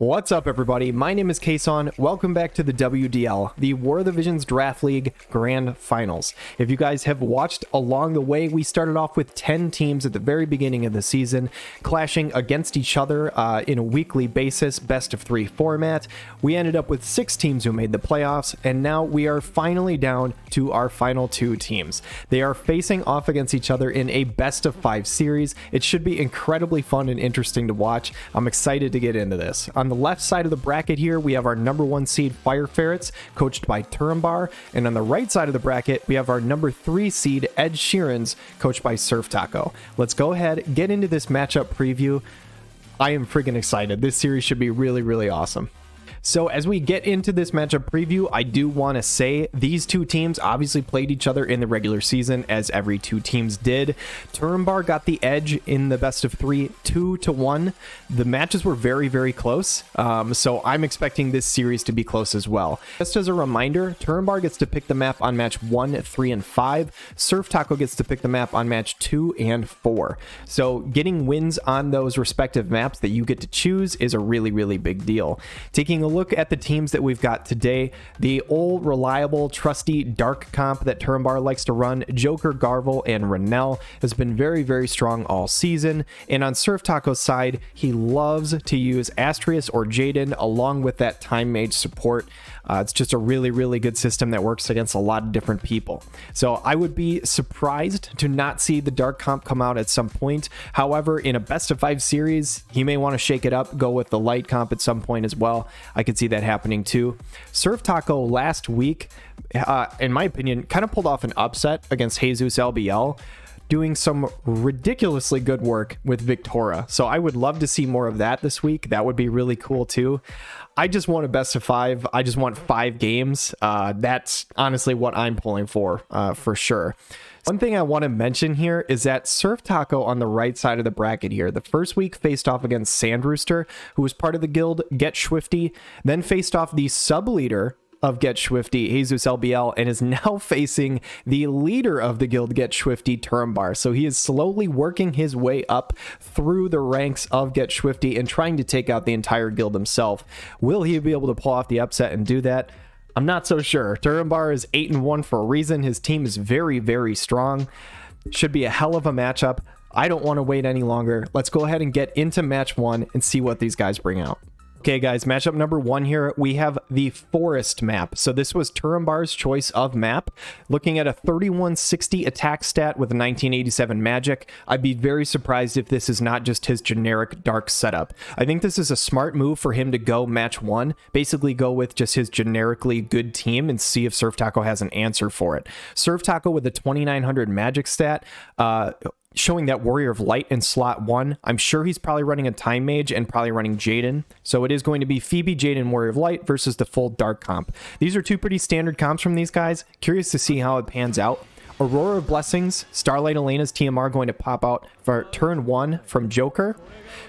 What's up, everybody? My name is Kason. Welcome back to the WDL, the War of the Visions Draft League Grand Finals. If you guys have watched along the way, we started off with 10 teams at the very beginning of the season, clashing against each other in a weekly basis, best of 3 format. We ended up with 6 teams who made the playoffs, and now we are finally down to our final 2 teams. They are facing off against each other in a best of 5 series. It should be incredibly fun and interesting to watch. I'm excited to get into this. On the left side of the bracket here, we have our number 1 seed Ferrets, coached by Turambar, and on the right side of the bracket, we have our number 3 seed Sheerans, coached by SurfTaco. Let's go ahead, get into this matchup preview. I am freaking excited. This series should be really, really awesome. So as we get into this matchup preview, I do want to say these two teams obviously played each other in the regular season, as every 2 teams did. Turambar got the edge in the best of 3, 2-1. The matches were very, very close, so I'm expecting this series to be close as well. Just as a reminder, Turambar gets to pick the map on match 1, 3, and 5. SurfTaco gets to pick the map on match 2 and 4. So getting wins on those respective maps that you get to choose is a really, really big deal. Taking a look at the teams that we've got today, the old reliable trusty dark comp that Turambar likes to run, Joker, Garvel, and Renell, has been very, very strong all season. And on SurfTaco's side, he loves to use Astrius or Jaden along with that time mage support. It's just a really, really good system that works against a lot of different people. So I would be surprised to not see the dark comp come out at some point. However, in a best of 5 series, he may want to shake it up, go with the light comp at some point as well. I could see that happening too. SurfTaco last week, in my opinion, kind of pulled off an upset against Jesus LBL, doing some ridiculously good work with Victoria. So I would love to see more of that this week. That would be really cool too. I just want a best of 5. I just want 5 games. That's honestly what I'm pulling for sure. One thing I want to mention here is that SurfTaco on the right side of the bracket here, the first week faced off against Sandrooster, who was part of the guild Get Swifty, then faced off the sub-leader of Get Swifty, Jesus LBL, and is now facing the leader of the guild Get Swifty, Turambar. So he is slowly working his way up through the ranks of Get Swifty and trying to take out the entire guild himself. Will he be able to pull off the upset and do that? I'm not so sure. Turambar is 8-1 for a reason. His team is very, very strong. Should be a hell of a matchup. I don't want to wait any longer. Let's go ahead and get into match 1 and see what these guys bring out. Okay, guys, matchup number 1 here, we have the Forest map. So this was Turambar's choice of map. Looking at a 3160 attack stat with a 1987 magic, I'd be very surprised if this is not just his generic dark setup. I think this is a smart move for him to go match 1, basically go with just his generically good team and see if SurfTaco has an answer for it. SurfTaco with a 2900 magic stat, showing that Warrior of Light in slot 1. I'm sure he's probably running a Time Mage and probably running Jaden. So it is going to be Phoebe, Jaden, Warrior of Light versus the full Dark comp. These are 2 pretty standard comps from these guys. Curious to see how it pans out. Aurora of Blessings, Starlight Elena's TMR going to pop out for turn 1 from Joker.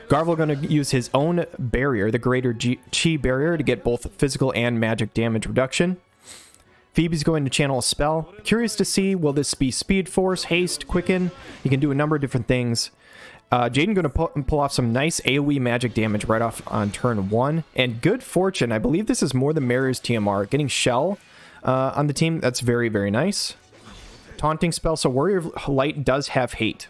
Garvel going to use his own barrier, the Greater Chi barrier, to get both physical and magic damage reduction. Phoebe's going to channel a spell. Curious to see, will this be Speed Force, Haste, Quicken? You can do a number of different things. Jaden going to pull off some nice AoE magic damage right off on turn 1. And good fortune, I believe this is more than Mary's TMR. Getting Shell on the team, that's very, very nice. Taunting spell, so Warrior of Light does have Hate.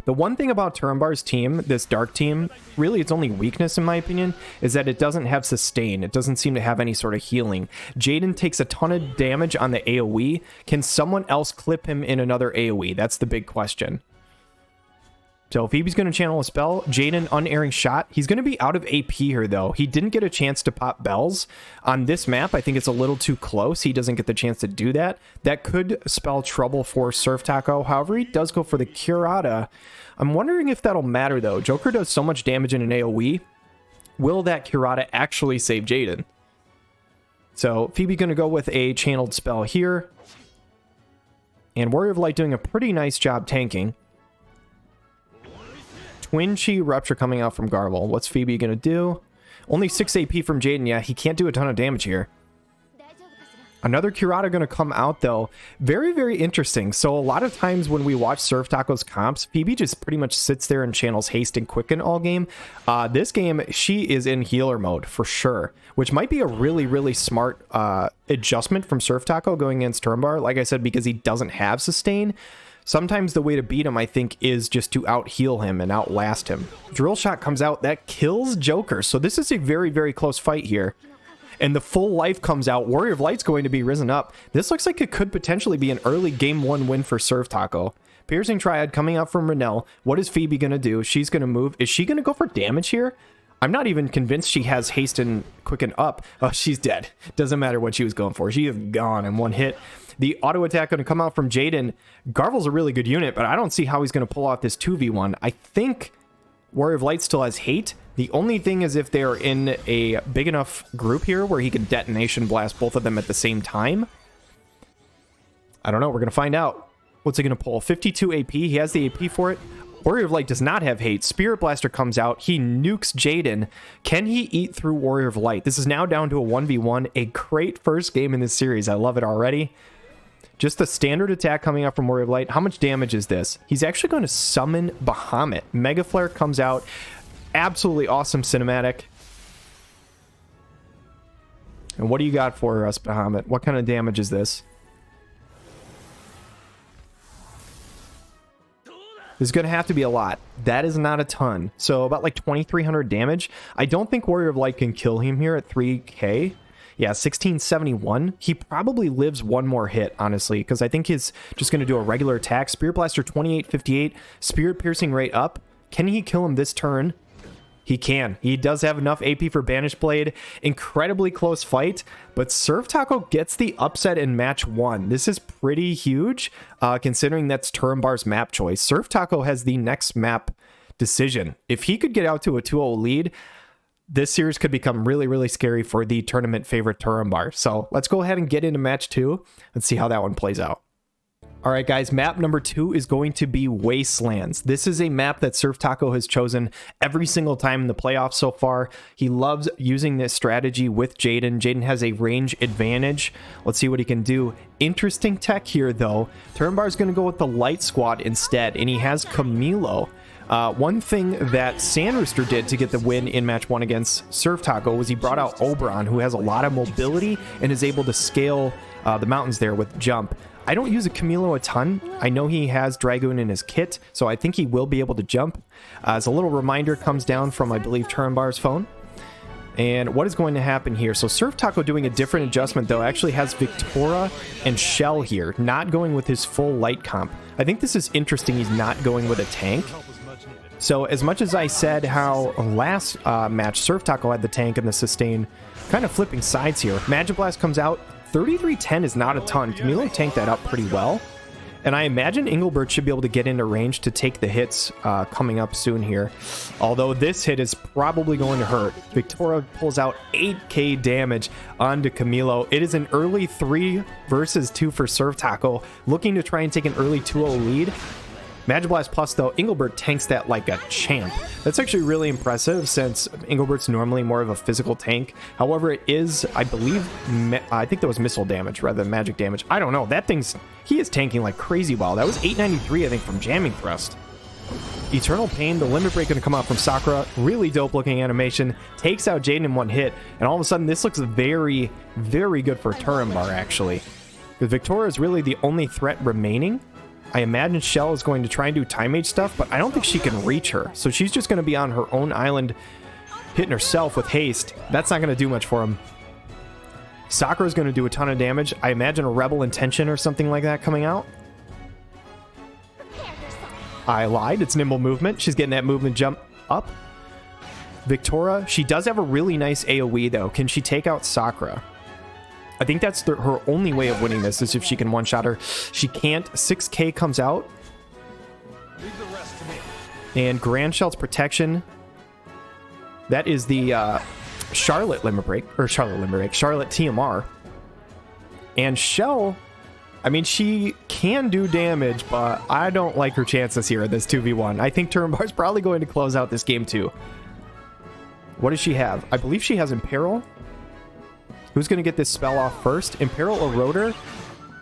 The one thing about Turambar's team, this dark team, really its only weakness in my opinion, is that it doesn't have sustain. It doesn't seem to have any sort of healing. Jaden takes a ton of damage on the AoE. Can someone else clip him in another AoE? That's the big question. So Phoebe's going to channel a spell. Jaden, unerring shot. He's going to be out of AP here, though. He didn't get a chance to pop bells. On this map, I think it's a little too close. He doesn't get the chance to do that. That could spell trouble for SurfTaco. However, he does go for the Curata. I'm wondering if that'll matter, though. Joker does so much damage in an AoE. Will that Curata actually save Jaden? So Phoebe going to go with a channeled spell here. And Warrior of Light doing a pretty nice job tanking. Twin Chi Rupture coming out from Garvel. What's Phoebe going to do? Only 6 AP from Jaden. Yeah, he can't do a ton of damage here. Another Curata going to come out, though. Very, very interesting. So a lot of times when we watch SurfTaco's comps, Phoebe just pretty much sits there and channels haste and quicken all game. This game, she is in healer mode for sure, which might be a really, really smart adjustment from SurfTaco going against Turambar. Like I said, because he doesn't have sustain. Sometimes the way to beat him, I think, is just to out-heal him and outlast him. Drill shot comes out. That kills Joker. So this is a very, very close fight here. And the full life comes out. Warrior of Light's going to be risen up. This looks like it could potentially be an early game 1 win for SurfTaco. Piercing Triad coming out from Renell. What is Phoebe going to do? She's going to move. Is she going to go for damage here? I'm not even convinced she has haste and quicken up. Oh, she's dead. Doesn't matter what she was going for. She is gone in one hit. The auto attack going to come out from Jaden. Garvel's a really good unit, but I don't see how he's going to pull off this 2v1. I think Warrior of Light still has hate. The only thing is if they're in a big enough group here where he can detonation blast both of them at the same time. I don't know. We're going to find out. What's he going to pull? 52 AP. He has the AP for it. Warrior of Light does not have hate. Spirit Blaster comes out. He nukes Jaden. Can he eat through Warrior of Light? This is now down to a 1v1. A great first game in this series. I love it already. Just the standard attack coming out from Warrior of Light. How much damage is this? He's actually going to summon Bahamut. Mega Flare comes out. Absolutely awesome cinematic. And what do you got for us, Bahamut? What kind of damage is this? This is going to have to be a lot. That is not a ton. So about like 2,300 damage. I don't think Warrior of Light can kill him here at 3k. Yeah, 1671. He probably lives one more hit, honestly, because I think he's just going to do a regular attack. Spirit Blaster 2858. Spirit Piercing rate up. Can he kill him this turn? He can. He does have enough AP for Banish Blade. Incredibly close fight, but SurfTaco gets the upset in match 1. This is pretty huge, considering that's Turambar's map choice. SurfTaco has the next map decision. If he could get out to a 2-0 lead, this series could become really, really scary for the tournament favorite Turambar. So let's go ahead and get into match 2 and see how that one plays out. All right, guys, map number 2 is going to be Wastelands. This is a map that SurfTaco has chosen every single time in the playoffs so far. He loves using this strategy with Jaden. Jaden has a range advantage. Let's see what he can do. Interesting tech here, though. Turambar is going to go with the Light Squad instead, and he has Camilo. One thing that Sandrooster did to get the win in match 1 against SurfTaco was he brought out Oberon, who has a lot of mobility and is able to scale the mountains there with jump. I don't use a Camilo a ton. I know he has Dragoon in his kit, so I think he will be able to jump. As a little reminder comes down from, I believe, Turambar's phone. And what is going to happen here? So SurfTaco doing a different adjustment, though, actually has Victoria and Shell here, not going with his full light comp. I think this is interesting. He's not going with a tank. So as much as I said how last match SurfTaco had the tank and the sustain, kind of flipping sides here. Magic Blast comes out. 3310 is not a ton. Camilo tanked that up pretty well. And I imagine Engelbert should be able to get into range to take the hits coming up soon here. Although this hit is probably going to hurt. Victoria pulls out 8k damage onto Camilo. It is an early 3 versus 2 for SurfTaco, looking to try and take an early 2-0 lead. Magic Blast Plus, though, Engelbert tanks that like a champ. That's actually really impressive since Engelbert's normally more of a physical tank. However, it is, I believe, I think that was missile damage rather than magic damage. I don't know. That thing's, he is tanking like crazy well. That was 893, I think, from Jamming Thrust. Eternal Pain, the Limit Break going to come out from Sakura. Really dope looking animation. Takes out Jaden in one hit. And all of a sudden, this looks very, very good for Turambar, actually. Because Victoria is really the only threat remaining. I imagine Shell is going to try and do Time Mage stuff, but I don't think she can reach her. So she's just going to be on her own island, hitting herself with haste. That's not going to do much for him. Sakura is going to do a ton of damage. I imagine a Rebel Intention or something like that coming out. I lied. It's Nimble Movement. She's getting that movement jump up. Victoria, she does have a really nice AoE, though. Can she take out Sakura? I think that's her only way of winning this is if she can one-shot her. She can't. 6k comes out. And Grand Shell's Protection. That is the Charlotte Limit Break. Or Charlotte Limit Break. Charlotte TMR. And Shell, I mean, she can do damage, but I don't like her chances here in this 2v1. I think Turambar's probably going to close out this game too. What does she have? I believe she has Imperil. Who's going to get this spell off first? Imperil Eroder?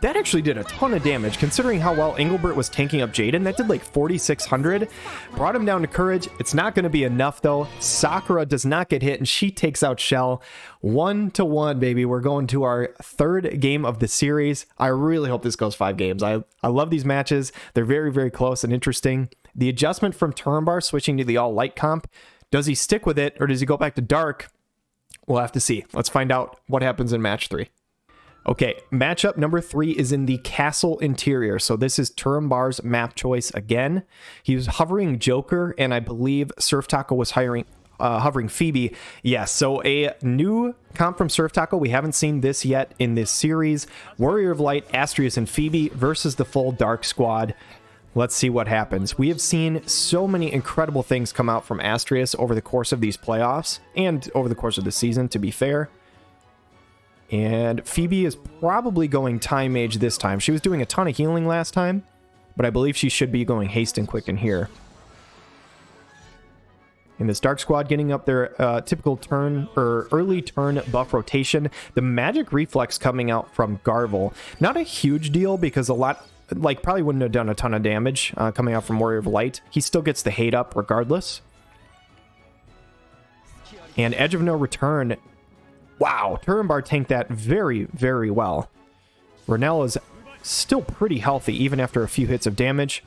That actually did a ton of damage, considering how well Engelbert was tanking up Jaden. That did like 4,600. Brought him down to Courage. It's not going to be enough, though. Sakura does not get hit, and she takes out Shell. 1-1, baby. We're going to our third game of the series. I really hope this goes 5 games. I love these matches. They're very, very close and interesting. The adjustment from Turambar switching to the all-light comp, does he stick with it, or does he go back to dark? We'll have to see. Let's find out what happens in match 3. Okay, matchup number 3 is in the castle interior. So this is Turambar's map choice again. He was hovering Joker, and I believe SurfTaco was hovering Phoebe. Yes, so a new comp from SurfTaco. We haven't seen this yet in this series. Warrior of Light, Astrius, and Phoebe versus the full Dark squad. Let's see what happens. We have seen so many incredible things come out from Astrius over the course of these playoffs, and over the course of the season, to be fair. And Phoebe is probably going Time Mage this time. She was doing a ton of healing last time, but I believe she should be going Haste and Quicken here. And this Dark Squad getting up their typical turn or early turn buff rotation. The Magic Reflex coming out from Garvel. Not a huge deal because a lot, like, probably wouldn't have done a ton of damage coming out from Warrior of Light. He still gets the hate up regardless. And Edge of No Return. Wow, Turambar tanked that very, very well. Renell is still pretty healthy, even after a few hits of damage.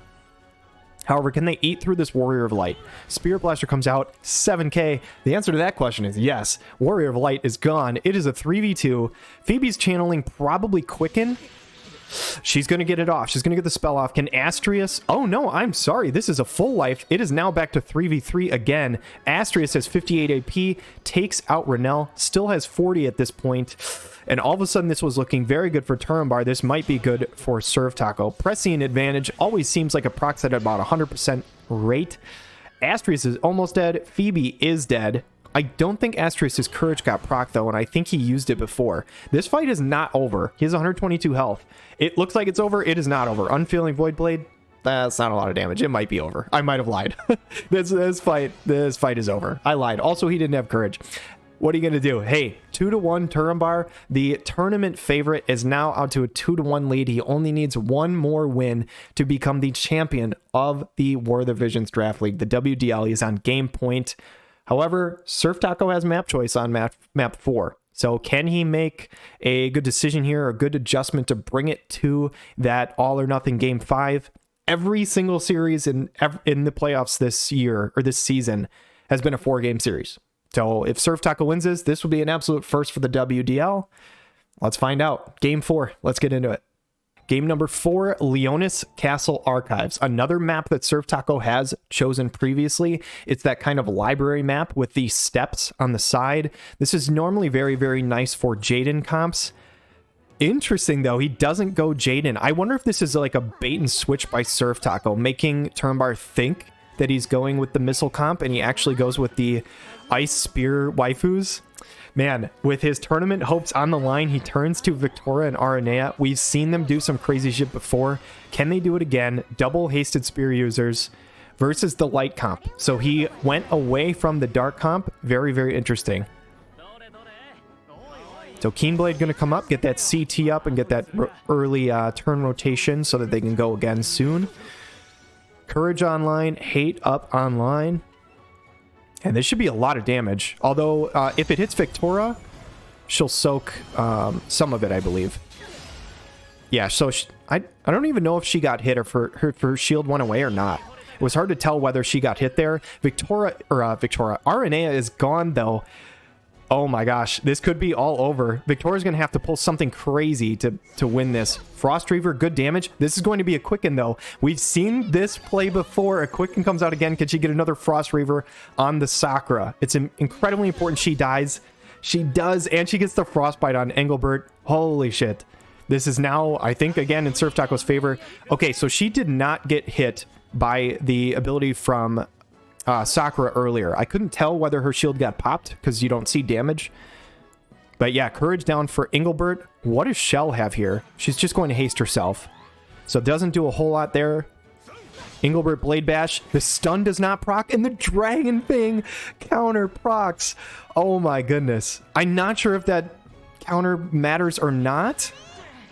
However, can they eat through this Warrior of Light? Spirit Blaster comes out, 7k. The answer to that question is yes. Warrior of Light is gone. It is a 3v2. Phoebe's channeling probably Quicken. She's going to get it off. She's going to get the spell off. Can Astrius... Oh, no, I'm sorry. This is a full life. It is now back to 3v3 again. Astrius has 58 AP, takes out Renell, still has 40 at this point. And all of a sudden, this was looking very good for Turambar. This might be good for SurfTaco. Prescient advantage always seems like a proc at about 100% rate. Astrius is almost dead. Phoebe is dead. I don't think Astrius' Courage got proc, though, and I think he used it before. This fight is not over. He has 122 health. It looks like it's over. It is not over. Unfeeling Void Blade, that's not a lot of damage. It might be over. I might have lied. This fight is over. I lied. Also, he didn't have Courage. What are you going to do? Hey, 2-1 Turambar. The tournament favorite is now out to a 2-1 lead. He only needs one more win to become the champion of the War of the Visions Draft League. The WDL. He is on game point. However, SurfTaco has map choice on map 4. So can he make a good decision here, a good adjustment to bring it to that all or nothing game 5? Every single series in the playoffs this year or this season has been a 4-game series. So if SurfTaco wins this will be an absolute first for the WDL. Let's find out. Game 4. Let's get into it. Game number 4, Leonis Castle Archives. Another map that SurfTaco has chosen previously. It's that kind of library map with the steps on the side. This is normally very, very nice for Jaden comps. Interesting, though, he doesn't go Jaden. I wonder if this is like a bait and switch by SurfTaco, making Turambar think that he's going with the missile comp, and he actually goes with the ice spear waifus. Man, with his tournament hopes on the line, he turns to Victoria and Aranea. We've seen them do some crazy shit before. Can they do it again? Double hasted spear users versus the light comp. So he went away from the dark comp. Very, very interesting. So Keenblade going to come up, get that CT up, and get that early turn rotation so that they can go again soon. Courage online, hate up online. And this should be a lot of damage. Although, if it hits Victoria, she'll soak some of it, I believe. Yeah, so I don't even know if she got hit or if her shield went away or not. It was hard to tell whether she got hit there. Victoria, Aranea is gone, though. Oh my gosh, this could be all over. Victoria's going to have to pull something crazy to win this. Frost Reaver, good damage. This is going to be a Quicken, though. We've seen this play before. A Quicken comes out again. Can she get another Frost Reaver on the Sakura? It's incredibly important she dies. She does, and she gets the Frostbite on Engelbert. Holy shit. This is now, I think, again, in SurfTaco's favor. Okay, so she did not get hit by the ability from Sakura earlier. I couldn't tell whether her shield got popped because you don't see damage. But yeah, Courage down for Engelbert. What does Shell have here? She's just going to haste herself. So it doesn't do a whole lot there. Engelbert Blade Bash. The stun does not proc, and the Dragon Thing counter procs. Oh my goodness. I'm not sure if that counter matters or not.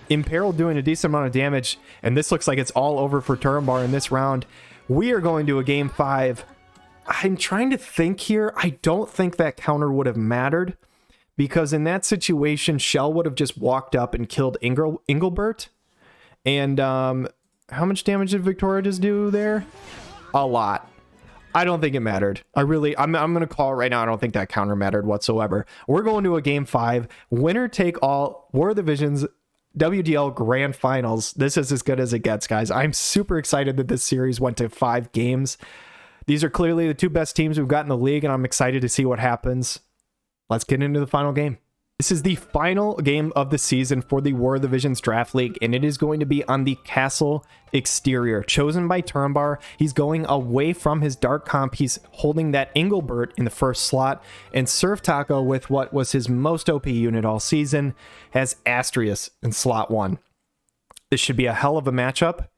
Imperil doing a decent amount of damage, and this looks like it's all over for Turambar in this round. We are going to a game 5. I'm trying to think here. I don't think that counter would have mattered, because in that situation, Shell would have just walked up and killed Engelbert. And how much damage did Victoria just do there? A lot. I don't think it mattered. I'm going to call it right now. I don't think that counter mattered whatsoever. We're going to a game 5. Winner take all. War of the Visions WDL Grand Finals. This is as good as it gets, guys. I'm super excited that this series went to 5 games. These are clearly the 2 best teams we've got in the league, and I'm excited to see what happens. Let's get into the final game. This is the final game of the season for the War of the Visions Draft League, and it is going to be on the castle exterior, chosen by Turambar. He's going away from his dark comp. He's holding that Engelbert in the first slot, and SurfTaco, with what was his most OP unit all season, has Astrius in slot 1. This should be a hell of a matchup.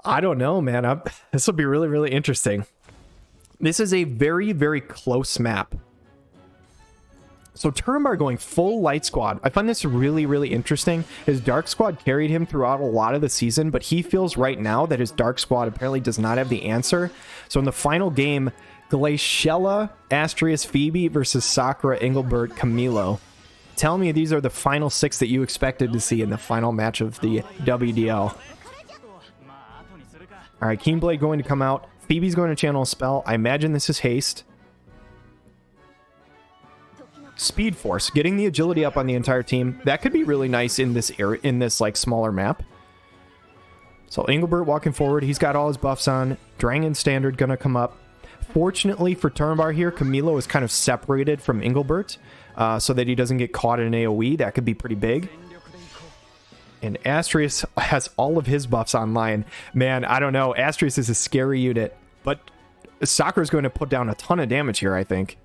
I don't know, man. This will be really, really interesting. This is a very, very close map. So Turambar going full light squad. I find this really, really interesting. His dark squad carried him throughout a lot of the season, but he feels right now that his dark squad apparently does not have the answer. So in the final game, Glaciella, Astrius, Phoebe versus Sakura, Engelbert, Camilo. Tell me these are the final 6 that you expected to see in the final match of the WDL. All right, Keenblade going to come out. Phoebe's going to channel a spell. I imagine this is haste. Speed Force, getting the agility up on the entire team. That could be really nice in this area, in this like smaller map. So Engelbert walking forward. He's got all his buffs on. Dragon Standard gonna come up. Fortunately for Turambar here, Camilo is kind of separated from Engelbert so that he doesn't get caught in an AoE. That could be pretty big. And Astrius has all of his buffs online. Man, I don't know. Astrius is a scary unit, but Sakura's going to put down a ton of damage here, I think.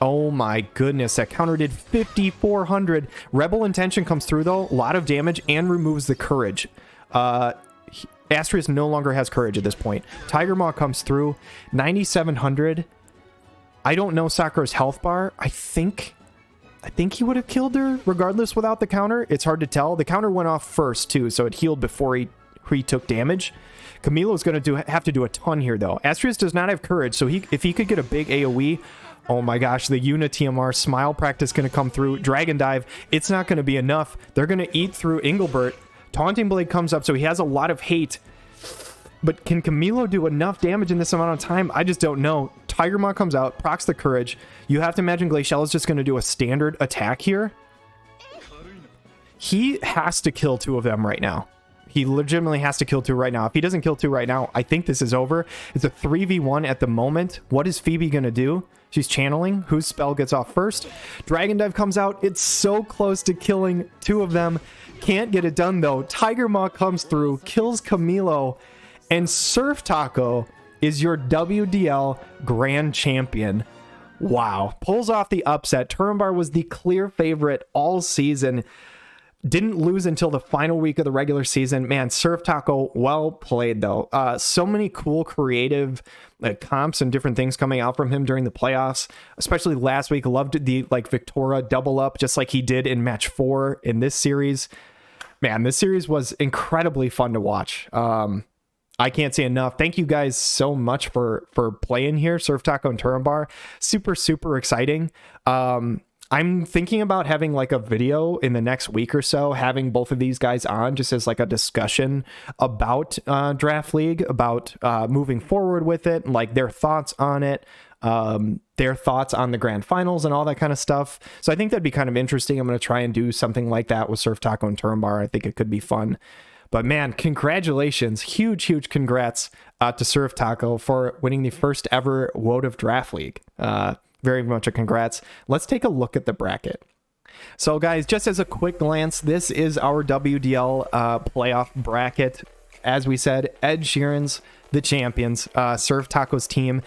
Oh my goodness, that counter did 5,400. Rebel Intention comes through though, a lot of damage, and removes the courage. Astrius no longer has courage at this point. Tiger Maw comes through, 9,700. I don't know Sakura's health bar. I think he would have killed her regardless without the counter. It's hard to tell. The counter went off first too, so it healed before he took damage. Camilo's going to have to do a ton here though. Astrius does not have courage, so if he could get a big AoE, oh my gosh, the Una TMR Smile Practice going to come through. Dragon Dive, it's not going to be enough. They're going to eat through Engelbert. Taunting Blade comes up, so he has a lot of hate. But can Camilo do enough damage in this amount of time? I just don't know. Tiger Maw comes out, procs the courage. You have to imagine Glaciella is just going to do a standard attack here. He has to kill 2 of them right now. He legitimately has to kill 2 right now. If he doesn't kill 2 right now, I think this is over. It's a 3v1 at the moment. What is Phoebe going to do? She's channeling. Whose spell gets off first? Dragon Dive comes out. It's so close to killing 2 of them. Can't get it done though. Tiger Maw comes through, kills Camilo, and SurfTaco is your WDL Grand Champion. Wow. Pulls off the upset. Turambar was the clear favorite all season. Didn't lose until the final week of the regular season. Man, SurfTaco, well played though. So many cool creative comps and different things coming out from him during the playoffs, especially last week. Loved the Victoria double up just like he did in match 4 in this series. Man, this series was incredibly fun to watch. I can't say enough. Thank you guys so much for playing here, SurfTaco and Turambar. Super, super exciting. I'm thinking about having like a video in the next week or so, having both of these guys on just as like a discussion about Draft League, about moving forward with it, like their thoughts on it, their thoughts on the grand finals and all that kind of stuff. So I think that'd be kind of interesting. I'm going to try and do something like that with SurfTaco and Turambar. I think it could be fun. But man, congratulations. Huge, huge congrats to SurfTaco for winning the first ever WoTV Draft League. Very much a congrats. Let's take a look at the bracket. So guys, just as a quick glance, this is our WDL playoff bracket. As we said, Ed Sheerans, the champions, SurfTaco's team,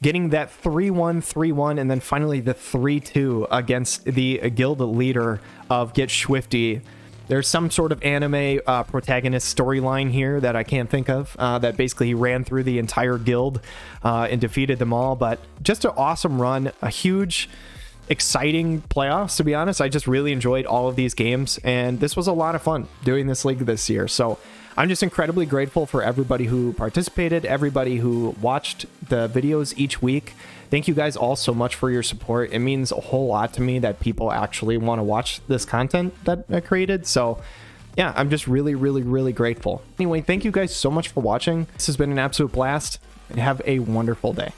getting that 3-1, 3-1, and then finally the 3-2 against the guild leader of Get Swifty. There's some sort of anime protagonist storyline here that I can't think of, that basically he ran through the entire guild and defeated them all. But just an awesome run, a huge exciting playoffs, to be honest. I just really enjoyed all of these games, and this was a lot of fun doing this league this year. So I'm just incredibly grateful for everybody who participated, everybody who watched the videos each week. Thank you guys all so much for your support. It means a whole lot to me that people actually want to watch this content that I created. So yeah, I'm just really, really, really grateful. Anyway, thank you guys so much for watching. This has been an absolute blast, and have a wonderful day.